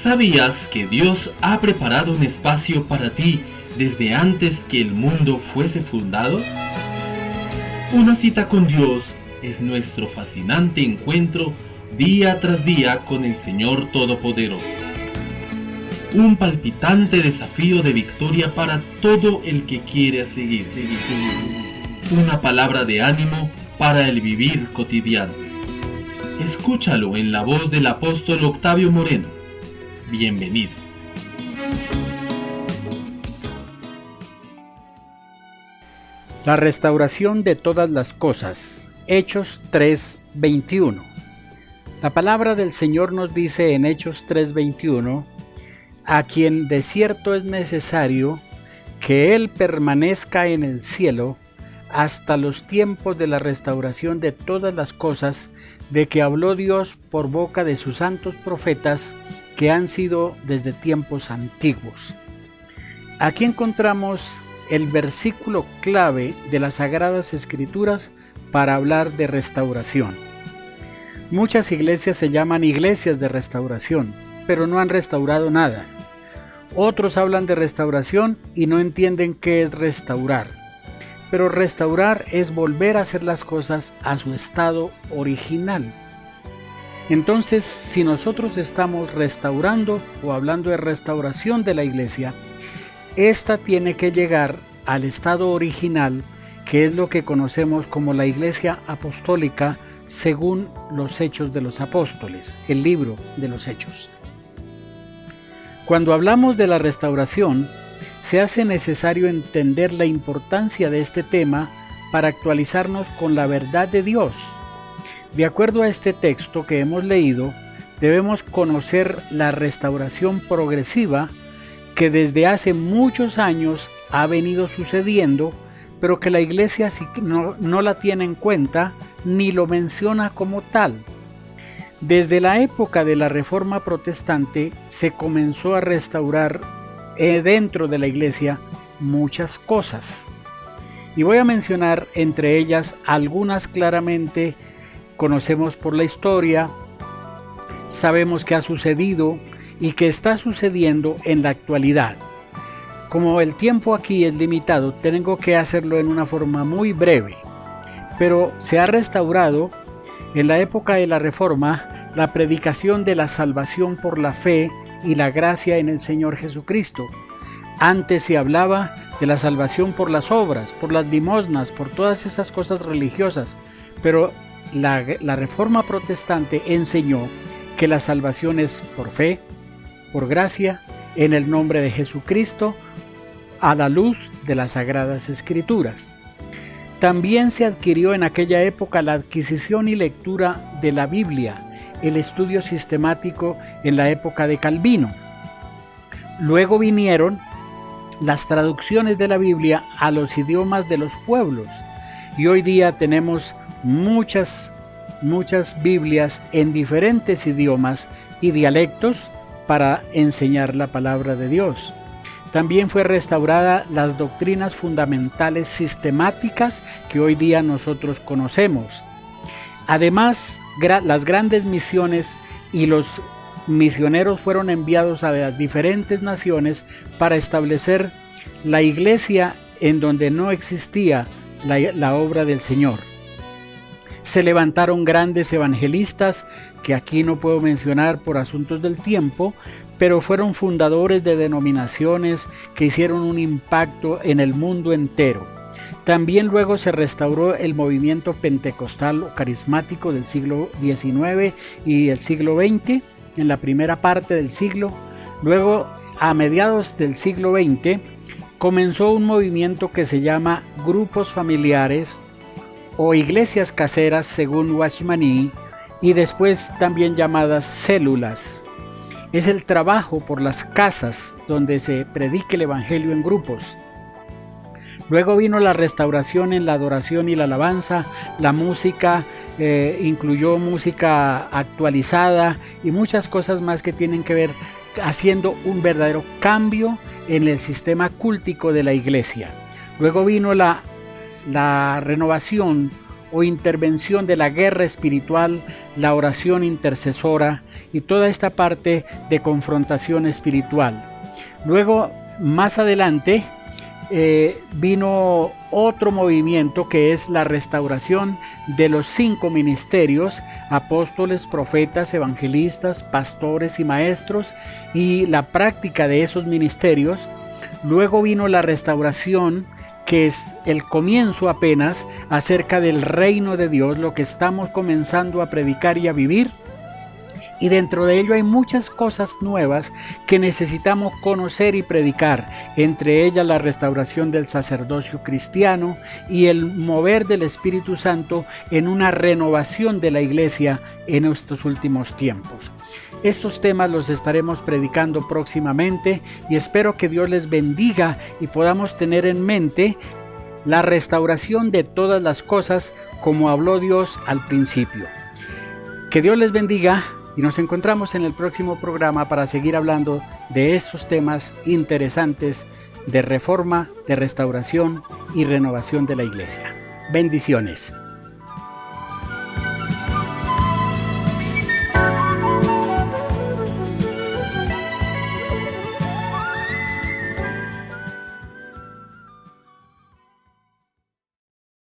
¿Sabías que Dios ha preparado un espacio para ti desde antes que el mundo fuese fundado? Una cita con Dios es nuestro fascinante encuentro día tras día con el Señor Todopoderoso. Un palpitante desafío de victoria para todo el que quiere seguir. Una palabra de ánimo para el vivir cotidiano. Escúchalo en la voz del apóstol Octavio Moreno. Bienvenido. La restauración de todas las cosas. Hechos 3:21. La palabra del Señor nos dice en Hechos 3:21: a quien de cierto es necesario que Él permanezca en el cielo hasta los tiempos de la restauración de todas las cosas, de que habló Dios por boca de sus santos profetas, que han sido desde tiempos antiguos. Aquí encontramos el versículo clave de las Sagradas Escrituras para hablar de restauración. Muchas iglesias se llaman iglesias de restauración, pero no han restaurado nada. Otros hablan de restauración y no entienden qué es restaurar. Pero restaurar es volver a hacer las cosas a su estado original. Entonces, si nosotros estamos restaurando o hablando de restauración de la iglesia, esta tiene que llegar al estado original, que es lo que conocemos como la Iglesia Apostólica según los Hechos de los Apóstoles, el libro de los Hechos. Cuando hablamos de la restauración, se hace necesario entender la importancia de este tema para actualizarnos con la verdad de Dios. De acuerdo a este texto que hemos leído, debemos conocer la restauración progresiva que desde hace muchos años ha venido sucediendo, pero que la iglesia no la tiene en cuenta ni lo menciona como tal. Desde la época de la Reforma Protestante se comenzó a restaurar dentro de la iglesia muchas cosas. Y voy a mencionar entre ellas algunas claramente conocemos por la historia, sabemos que ha sucedido y que está sucediendo en la actualidad. Como el tiempo aquí es limitado, tengo que hacerlo en una forma muy breve, pero se ha restaurado en la época de la Reforma la predicación de la salvación por la fe y la gracia en el Señor Jesucristo. Antes se hablaba de la salvación por las obras, por las limosnas, por todas esas cosas religiosas, pero la Reforma Protestante enseñó que la salvación es por fe, por gracia, en el nombre de Jesucristo, a la luz de las Sagradas Escrituras. También se adquirió en aquella época la adquisición y lectura de la Biblia, el estudio sistemático en la época de Calvino. Luego vinieron las traducciones de la Biblia a los idiomas de los pueblos, y hoy día tenemos muchas Biblias en diferentes idiomas y dialectos para enseñar la palabra de Dios. También fue restaurada las doctrinas fundamentales sistemáticas que hoy día nosotros conocemos. Además, las grandes misiones y los misioneros fueron enviados a las diferentes naciones para establecer la iglesia en donde no existía la obra del Señor. Se levantaron grandes evangelistas que aquí no puedo mencionar por asuntos del tiempo, pero fueron fundadores de denominaciones que hicieron un impacto en el mundo entero. También luego se restauró el movimiento pentecostal o carismático del siglo XIX y el siglo XX, en la primera parte del siglo. Luego, a mediados del siglo XX, comenzó un movimiento que se llama grupos familiares o iglesias caseras según Watchman Nee, y después también llamadas células. Es el trabajo por las casas donde se predique el evangelio en grupos. Luego vino la restauración en la adoración y la alabanza, la música, incluyó música actualizada y muchas cosas más que tienen que ver haciendo un verdadero cambio en el sistema cúltico de la iglesia. Luego vino la renovación o intervención de la guerra espiritual, la oración intercesora y toda esta parte de confrontación espiritual. Luego, más adelante, vino otro movimiento que es la restauración de los 5 ministerios: apóstoles, profetas, evangelistas, pastores y maestros, y la práctica de esos ministerios. Luego vino la restauración, que es el comienzo apenas acerca del reino de Dios, lo que estamos comenzando a predicar y a vivir. Y dentro de ello hay muchas cosas nuevas que necesitamos conocer y predicar, entre ellas la restauración del sacerdocio cristiano y el mover del Espíritu Santo en una renovación de la iglesia en estos últimos tiempos. Estos temas los estaremos predicando próximamente y espero que Dios les bendiga y podamos tener en mente la restauración de todas las cosas como habló Dios al principio. Que Dios les bendiga. Y nos encontramos en el próximo programa para seguir hablando de estos temas interesantes de reforma, de restauración y renovación de la iglesia. Bendiciones.